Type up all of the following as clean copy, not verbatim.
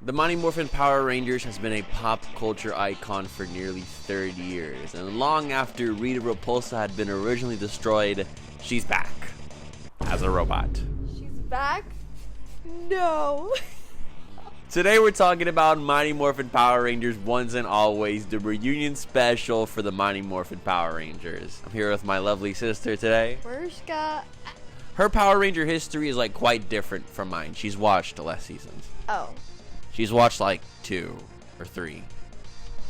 The Mighty Morphin Power Rangers has been a pop culture icon for nearly 30 years, and long after Rita Repulsa had been originally destroyed, she's back as a robot. She's back? No. Today we're talking about Mighty Morphin Power Rangers Once and Always, the reunion special for the Mighty Morphin Power Rangers. I'm here with my lovely sister today. Mariska. Her Power Ranger history is like quite different from mine. She's watched less seasons. Oh. She's watched like 2 or 3.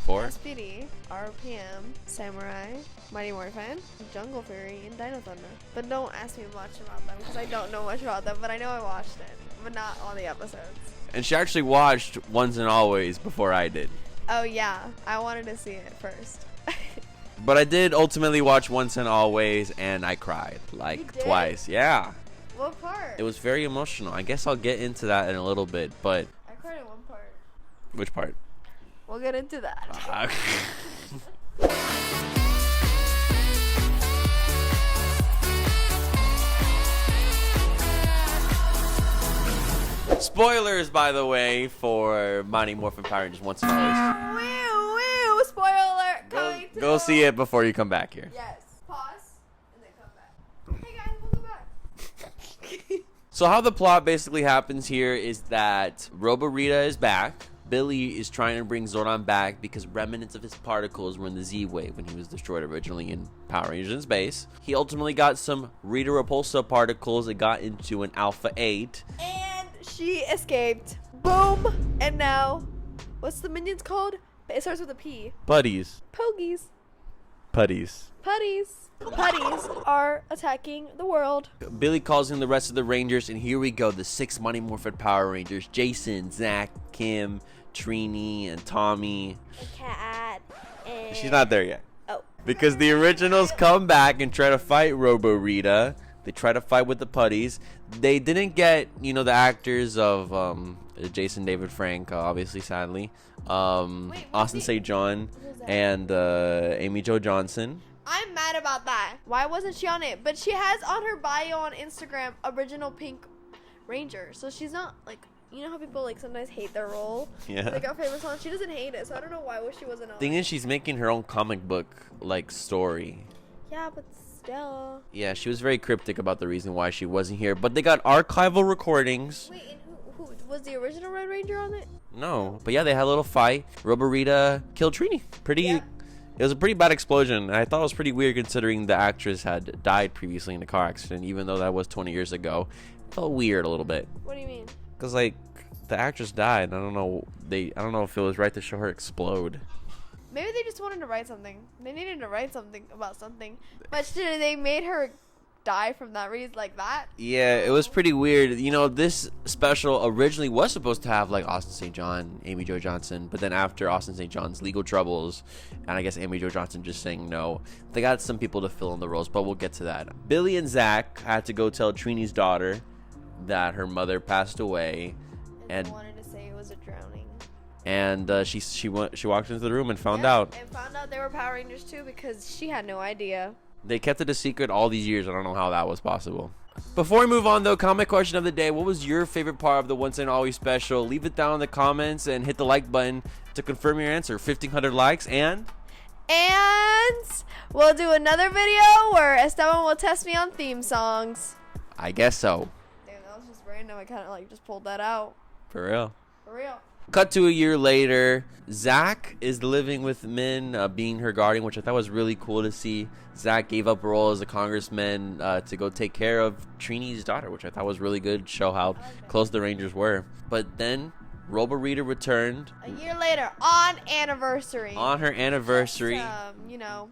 4? SPD, RPM, Samurai, Mighty Morphin, Jungle Fury, and Dino Thunder. But don't ask me much about them because I don't know much about them, but I know I watched it, but not all the episodes. And she actually watched Once and Always before I did. Oh yeah, I wanted to see it first. But I did ultimately watch Once and Always, and I cried like twice. Yeah. What part? It was very emotional. I guess I'll get into that in a little bit, but... I cried in one part. Which part? We'll get into that. Spoilers, by the way, for Mighty Morphin Power Rangers Once and Always. Woo! Spoiler coming to Go see it before you come back here. Yes. Pause and then come back. Hey guys, welcome back. So how the plot basically happens here is that Robo-Rita is back. Billy is trying to bring Zordon back because remnants of his particles were in the Z-Wave when he was destroyed originally in Power Rangers in Space. He ultimately got some Rita Repulsa particles that got into an Alpha 8. And she escaped. Boom. And now, what's the minions called? It starts with a P. Putties. Pogies. Putties. Putties. Putties are attacking the world. Billy calls in the rest of the Rangers, and here we go. The 6 Mighty Morphin Power Rangers. Jason, Zach, Kim, Trini, and Tommy. A cat. And... She's not there yet. Oh. Because the originals come back and try to fight Robo-Rita. They try to fight with the Putties. They didn't get, the actors of Jason David Frank, obviously, sadly. Austin St. John and Amy Jo Johnson. I'm mad about that. Why wasn't she on it? But she has on her bio on Instagram, original Pink Ranger. So she's not, you know how people, sometimes hate their role? Yeah. They got famous on. She doesn't hate it, so I don't know why she wasn't on Thing is, she's making her own comic book, story. Yeah, but still. Yeah, she was very cryptic about the reason why she wasn't here. But they got archival recordings. Wait, and who was the original Red Ranger on it? No, but yeah, they had a little fight. Robo-Rita killed Trini. It was a pretty bad explosion. I thought it was pretty weird considering the actress had died previously in a car accident, even though that was 20 years ago. It felt weird a little bit. What do you mean? Because, the actress died. I don't know if it was right to show her explode. Maybe they just wanted to write something. They needed to write something about something. But they made her die from that reason like that. Yeah, it was pretty weird. This special originally was supposed to have Austin St. John, Amy Jo Johnson, but then after Austin St. John's legal troubles, and I guess Amy Jo Johnson just saying no, they got some people to fill in the roles, but we'll get to that. Billy and Zach had to go tell Trini's daughter that her mother passed away, and they wanted to say it was a drowning. And she walked into the room and found out. And found out they were Power Rangers too because she had no idea. They kept it a secret all these years. I don't know how that was possible. Before we move on, though, comment question of the day. What was your favorite part of the Once and Always special? Leave it down in the comments and hit the like button to confirm your answer. 1,500 likes and we'll do another video where Esteban will test me on theme songs. I guess so. Damn, that was just random. I kind of just pulled that out. For real. For real. Cut to a year later. Zach is living with Min, being her guardian, which I thought was really cool to see. Zach gave up a role as a congressman to go take care of Trini's daughter, which I thought was really good. Show how close the Rangers were. But then Robo-Rita returned. A year later, on anniversary. On her anniversary. Just,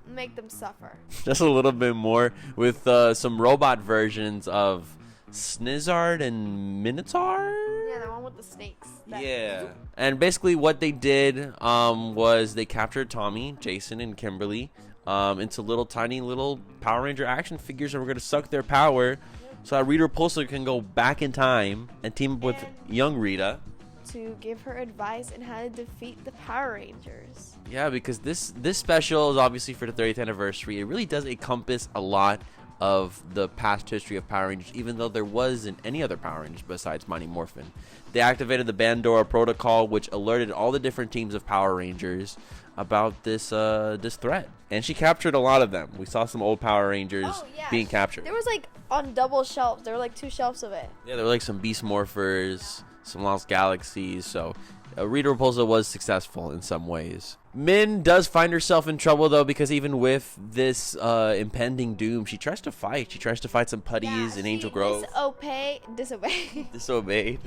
make them suffer. Just a little bit more with some robot versions of Snizzard and Minotaur. Yeah, the one with the snakes. Yeah. And basically what they did was they captured Tommy, Jason, and Kimberly into tiny little Power Ranger action figures, and we're going to suck their power so that Rita Repulsa can go back in time and team up with young Rita. To give her advice on how to defeat the Power Rangers. Yeah, because this special is obviously for the 30th anniversary. It really does encompass a lot of the past history of Power Rangers, even though there wasn't any other Power Rangers besides Mighty Morphin. They activated the Pandora Protocol, which alerted all the different teams of Power Rangers about this threat, and she captured a lot of them. We saw some old Power Rangers being captured. There was like on double shelves. There were like 2 shelves of it. Yeah, there were like some Beast Morphers, some Lost Galaxies. So Rita Repulsa was successful in some ways. Min does find herself in trouble though, because even with this impending doom, she tries to fight. She tries to fight some putties in Angel Grove. Disobey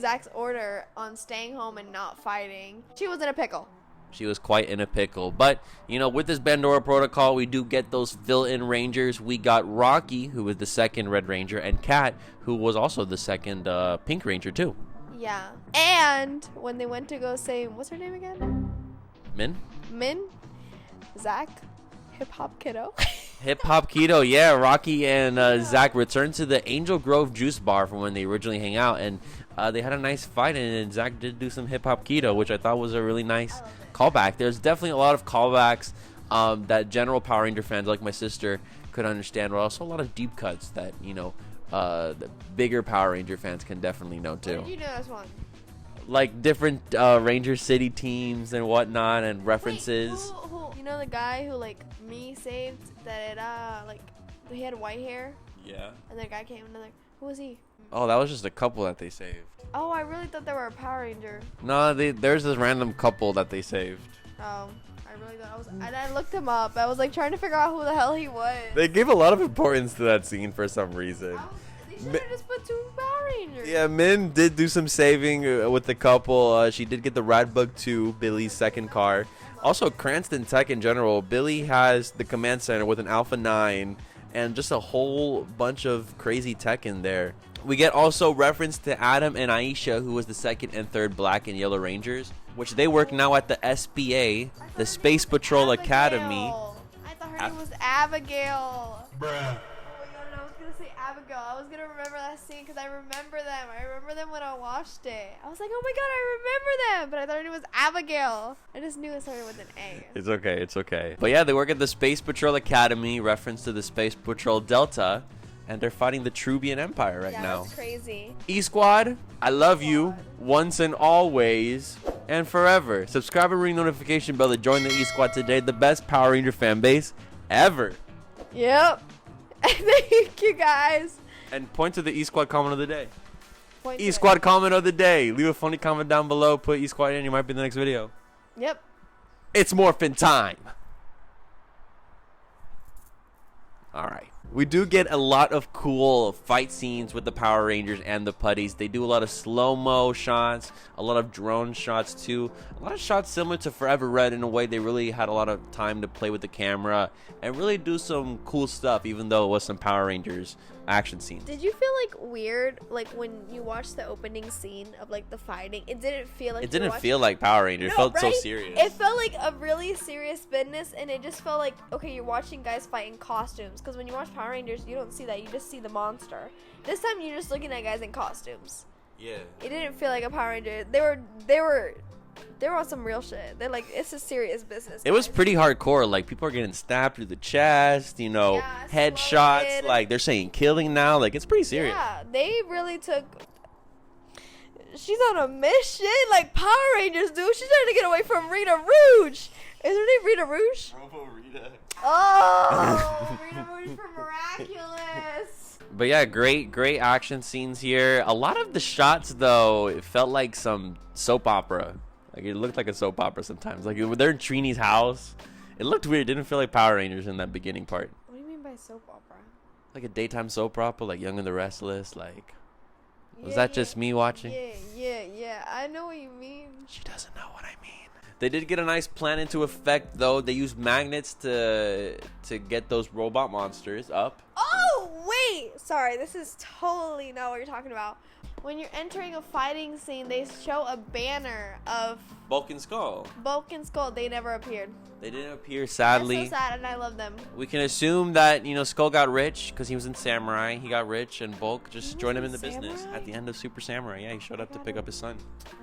Zach's order on staying home and not fighting. She was in a pickle. She was quite in a pickle. But, you know, with this Pandora Protocol, we do get those fill-in Rangers. We got Rocky, who was the second Red Ranger, and Kat, who was also the second Pink Ranger, too. Yeah. And when they went to go say, what's her name again? Min? Zach? Hip-hop kiddo? Hip-hop kiddo, yeah. Rocky and Zach returned to the Angel Grove juice bar from when they originally hang out, and they had a nice fight, and Zach did do some hip-hop kiddo, which I thought was a really nice callback. There's definitely a lot of callbacks that general Power Ranger fans like my sister could understand, but also a lot of deep cuts that, you know, the bigger Power Ranger fans can definitely know too. What did you know this one? Like different Ranger City teams and whatnot, and references. Wait, who, you know the guy who like me saved that like he had white hair? Yeah. And the guy came and like, who was he? Oh, that was just a couple that they saved. Oh, I really thought they were a Power Ranger. No, there's this random couple that they saved. Oh, I really thought and I looked him up. I was like trying to figure out who the hell he was. They gave a lot of importance to that scene for some reason. They should have just put 2 Power Rangers. Yeah, Min did do some saving with the couple. She did get the Radbug 2, Billy's second car. Also, Cranston Tech in general. Billy has the command center with an Alpha 9 and just a whole bunch of crazy tech in there. We get also reference to Adam and Aisha, who was the second and third Black and Yellow Rangers, which they work now at the SPA, the Space Patrol Academy. I thought her name was Abigail. Bruh. Oh my god, I was gonna say Abigail. I was gonna remember that scene because I remember them. I remember them when I watched it. I was like, oh my god, I remember them. But I thought her name was Abigail. I just knew it started with an A. It's okay, it's okay. But yeah, they work at the Space Patrol Academy, reference to the Space Patrol Delta. And they're fighting the Trubian Empire right now. That's crazy. E-Squad, I love you once and always and forever. Subscribe and ring notification bell to join the E-Squad today. The best Power Ranger fan base ever. Yep. Thank you, guys. And point to the E-Squad comment of the day. Point E-Squad comment of the day. Leave a funny comment down below. Put E-Squad in. You might be in the next video. Yep. It's morphin' time. All right. We do get a lot of cool fight scenes with the Power Rangers and the putties. They do a lot of slow-mo shots, a lot of drone shots too. A lot of shots similar to Forever Red in a way. They really had a lot of time to play with the camera and really do some cool stuff, even though it was some Power Rangers action scenes. Did you feel like weird, like when you watched the opening scene of like the fighting? It didn't feel like like Power Rangers. It felt so serious. It felt like a really serious business, and it just felt like, okay, you're watching guys fight in costumes. Because when you watch Power Rangers, you don't see that. You just see the monster. This time, you're just looking at guys in costumes. Yeah. It didn't feel like a Power Ranger. They were on some real shit. They're like, it's a serious business. It was pretty hardcore. Like, people are getting stabbed through the chest, you know, headshots. Like, they're saying killing now. Like, it's pretty serious. Yeah, they really took... She's on a mission like Power Rangers do. She's trying to get away from Rita Rouge. Is her name Rita Rouge? Robo Rita. Oh, Rita Rouge from Miraculous. But yeah, great action scenes here. A lot of the shots, though, it felt like some soap opera. Like, it looked like a soap opera sometimes. Like, they're in Trini's house. It looked weird. It didn't feel like Power Rangers in that beginning part. What do you mean by soap opera? Like a daytime soap opera, like Young and the Restless. Like, was that just me watching? Yeah. I know what you mean. She doesn't know what I mean. They did get a nice plan into effect, though. They used magnets to get those robot monsters up. Oh, wait. Sorry, this is totally not what you're talking about. When you're entering a fighting scene, they show a banner of Bulk and Skull. They never appeared. They didn't appear, sadly. That's so sad, and I love them. We can assume that, you know, Skull got rich because he was in Samurai. He got rich, and Bulk just joined him in the business at the end of Super Samurai. Yeah, he showed up to pick up his son.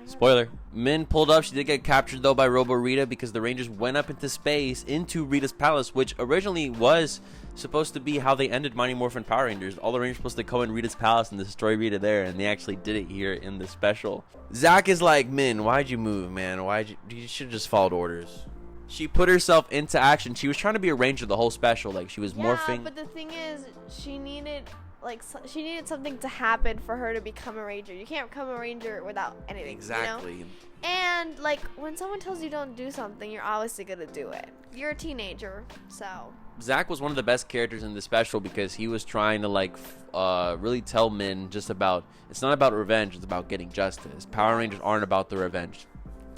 Spoiler. Min pulled up. She did get captured though by Robo Rita because the Rangers went up into space into Rita's palace, which originally was supposed to be how they ended Mighty Morphin Power Rangers. All the Rangers were supposed to go in Rita's palace and destroy Rita there, and they actually did it here in the special. Zack is like, Min, why'd you move, man? You should have just followed orders. She put herself into action. She was trying to be a ranger the whole special. Like, she was morphing. But the thing is, she needed something to happen for her to become a ranger. You can't become a ranger without anything. Exactly. You know? And like when someone tells you don't do something, you're obviously gonna do it. You're a teenager, so. Zack was one of the best characters in the special because he was trying to like really tell Min just about, it's not about revenge, it's about getting justice. Power Rangers aren't about the revenge.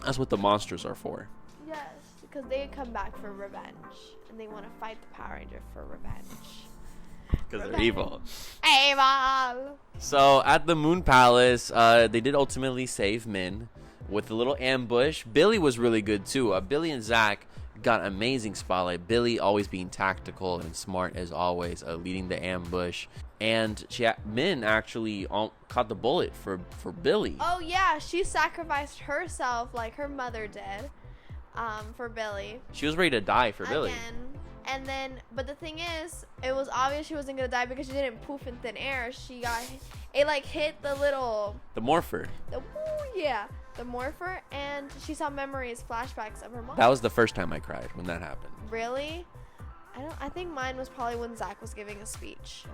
That's what the monsters are for. Yes, because they come back for revenge and they want to fight the Power Ranger for revenge. Because they're evil. Evil! So at the Moon Palace, they did ultimately save Min with a little ambush. Billy was really good too. Billy and Zack got amazing spotlight. Billy always being tactical and smart as always, leading the ambush. And Min actually caught the bullet for Billy. Oh yeah, she sacrificed herself like her mother did for Billy. She was ready to die for Billy. And then, but the thing is, it was obvious she wasn't gonna die because she didn't poof in thin air. It like hit the morpher. The morpher, and she saw memories, flashbacks of her mom. That was the first time I cried when that happened. Really? I think mine was probably when Zack was giving a speech.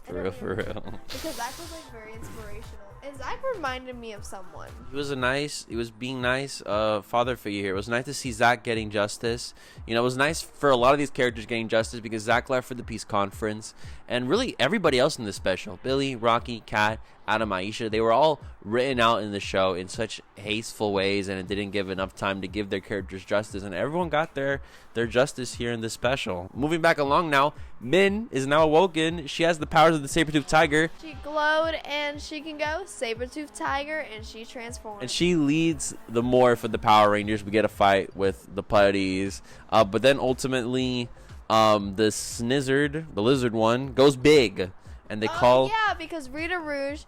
For real. Because Zack was like very inspirational. And Zack reminded me of someone. He was being nice father figure here. It was nice to see Zack getting justice. You know, it was nice for a lot of these characters getting justice because Zack left for the peace conference. And really everybody else in this special, Billy, Rocky, Kat, Adam, Aisha, they were all written out in the show in such hasteful ways, and it didn't give enough time to give their characters justice, and everyone got their justice here in this special. Moving back along now, Min is now awoken. She has the powers of the saber-toothed tiger. She glowed and she can go saber-toothed tiger, and she transformed. And she leads the morph of the Power Rangers. We get a fight with the putties, but then ultimately the Snizzard, the lizard one, goes big. And they call... Yeah, because Rita Rouge,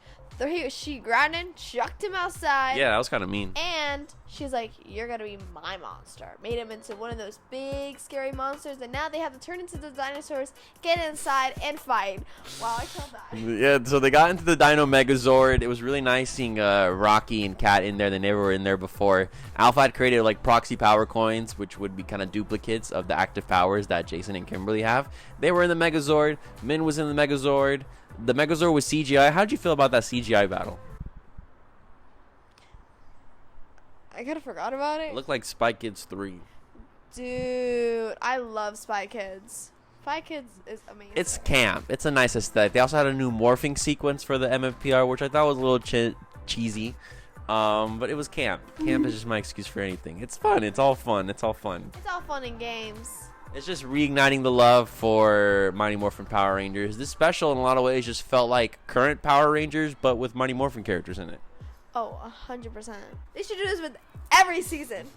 she grabbed him, chucked him outside. Yeah, that was kind of mean. And she's like, you're going to be my monster. Made him into one of those big, scary monsters. And now they have to turn into the dinosaurs, get inside, and fight. Wow, I killed that. Yeah, so they got into the Dino Megazord. It was really nice seeing Rocky and Kat in there. They never were in there before. Alpha had created like proxy power coins, which would be kind of duplicates of the active powers that Jason and Kimberly have. They were in the Megazord. Min was in the Megazord. The Megazord was CGI. How did you feel about that CGI battle? I kind of forgot about it. It looked like Spy Kids 3. Dude, I love Spy Kids. Spy Kids is amazing. It's camp. It's a nice aesthetic. They also had a new morphing sequence for the MFPR, which I thought was a little cheesy. But it was camp. Camp is just my excuse for anything. It's fun. It's all fun. It's all fun. It's all fun and games. It's just reigniting the love for Mighty Morphin Power Rangers. This special, in a lot of ways, just felt like current Power Rangers, but with Mighty Morphin characters in it. Oh, 100%. They should do this with every season.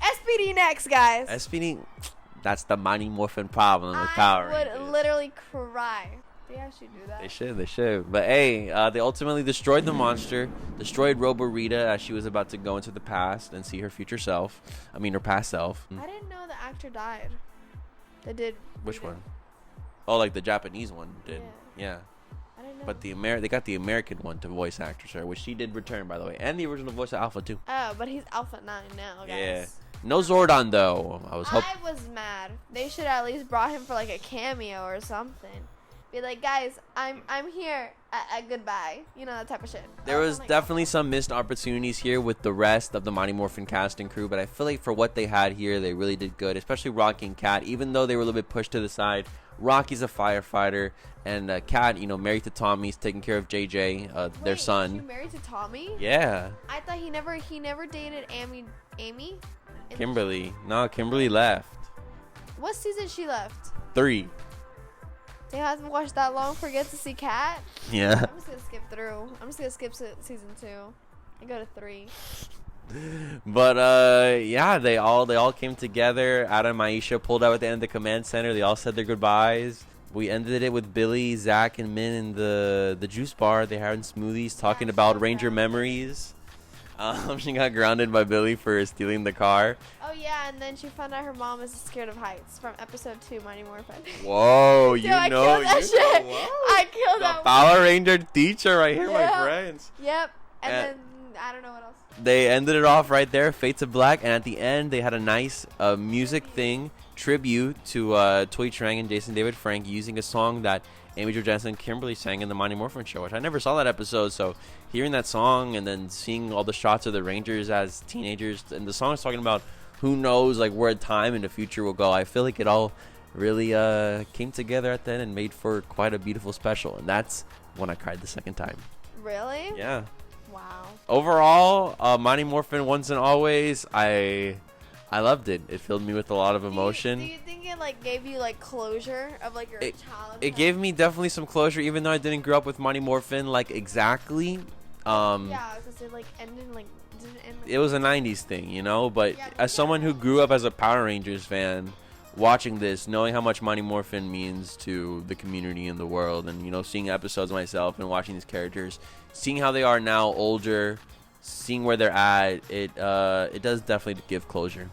SPD next, guys. SPD, that's the Mighty Morphin problem with Power Rangers. I would literally cry. They actually do that. They should. But hey, they ultimately destroyed the monster, destroyed Robo Rita as she was about to go into the past and see her future self. I mean, her past self. I didn't know the actor died. They did. Which one? Oh, like the Japanese one did. Yeah. I didn't know. But they got the American one to voice actress her, which she did return, by the way, and the original voice of Alpha too. Oh, but he's Alpha 9 now, guys. Yeah. No Zordon though. I was mad. They should at least brought him for like a cameo or something. Be like, guys, I'm here. Goodbye. You know, that type of shit. There was definitely some missed opportunities here with the rest of the Mighty Morphin cast and crew, but I feel like for what they had here, they really did good, especially Rocky and Kat. Even though they were a little bit pushed to the side, Rocky's a firefighter, and Kat, you know, married to Tommy's taking care of JJ, their son. Wait, she married to Tommy? Yeah. I thought he never dated Amy? Kimberly. No, Kimberly left. What season she left? 3. They haven't watched that long. Forget to see Kat. Yeah. I'm just gonna skip through. I'm just gonna skip season 2 and go to 3. But yeah, they all came together. Adam and Aisha pulled out at the end of the command center. They all said their goodbyes. We ended it with Billy, Zack, and Min in the juice bar. They had smoothies talking about Ranger memories. She got grounded by Billy for stealing the car. Oh yeah, and then she found out her mom is scared of heights from episode 2, Mighty Morphin. Whoa, you I know, killed that shit. I killed the that Power Ranger teacher right here, my friends. Yep. And then I don't know what else. They ended it off right there, Fates of Black, and at the end they had a nice music thing, tribute to Toy Trang and Jason David Frank using a song that Amy Jo Johnson and Kimberly sang in the Mighty Morphin show, which I never saw that episode, so hearing that song and then seeing all the shots of the Rangers as teenagers, and the song is talking about who knows like where time in the future will go. I feel like it all really came together at the end and made for quite a beautiful special, and that's when I cried the second time. Really? Yeah. Wow. Overall, Mighty Morphin Once and Always, I loved it. It filled me with a lot of emotion. Do you think it like gave you like closure of like your childhood? It gave me definitely some closure, even though I didn't grow up with Mighty Morphin like exactly. Yeah, because it like ended like didn't end. Like, it was a '90s thing, you know. But as someone who grew up as a Power Rangers fan, watching this, knowing how much Mighty Morphin means to the community and the world, and you know, seeing episodes myself and watching these characters, seeing how they are now older, seeing where they're at, it does definitely give closure.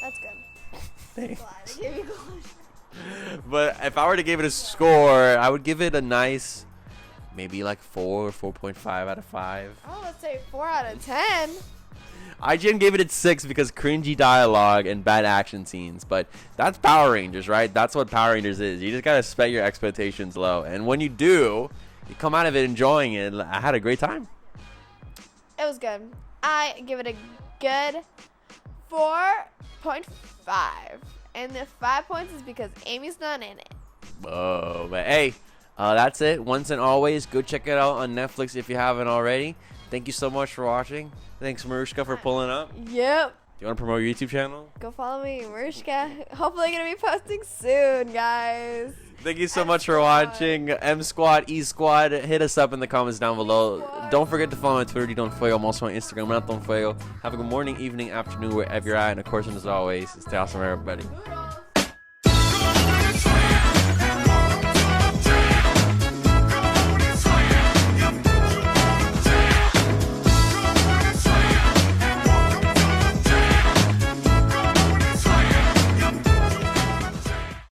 That's good. Thanks. Glad it gave you closure. But if I were to give it a score, I would give it a nice, maybe like 4 or 4.5 out of 5. Oh, let's say 4 out of 10. IGN gave it a 6 because cringy dialogue and bad action scenes. But that's Power Rangers, right? That's what Power Rangers is. You just gotta set your expectations low, and when you do, you come out of it enjoying it. I had a great time. It was good. I give it a good 4.5. And the 5 points is because Amy's not in it. Oh, but hey, that's it. Once and always, go check it out on Netflix if you haven't already. Thank you so much for watching. Thanks, Marushka, for pulling up. Yep. Do you want to promote your YouTube channel? Go follow me, Mariska. Hopefully gonna be posting soon, guys. Thank you so much for watching. M Squad, E Squad. Hit us up in the comments down below. Don't forget to follow me on Twitter, Don Fuego. I'm also on Instagram, Don Fuego. Have a good morning, evening, afternoon, wherever you're at. And of course, and as always, stay awesome, everybody.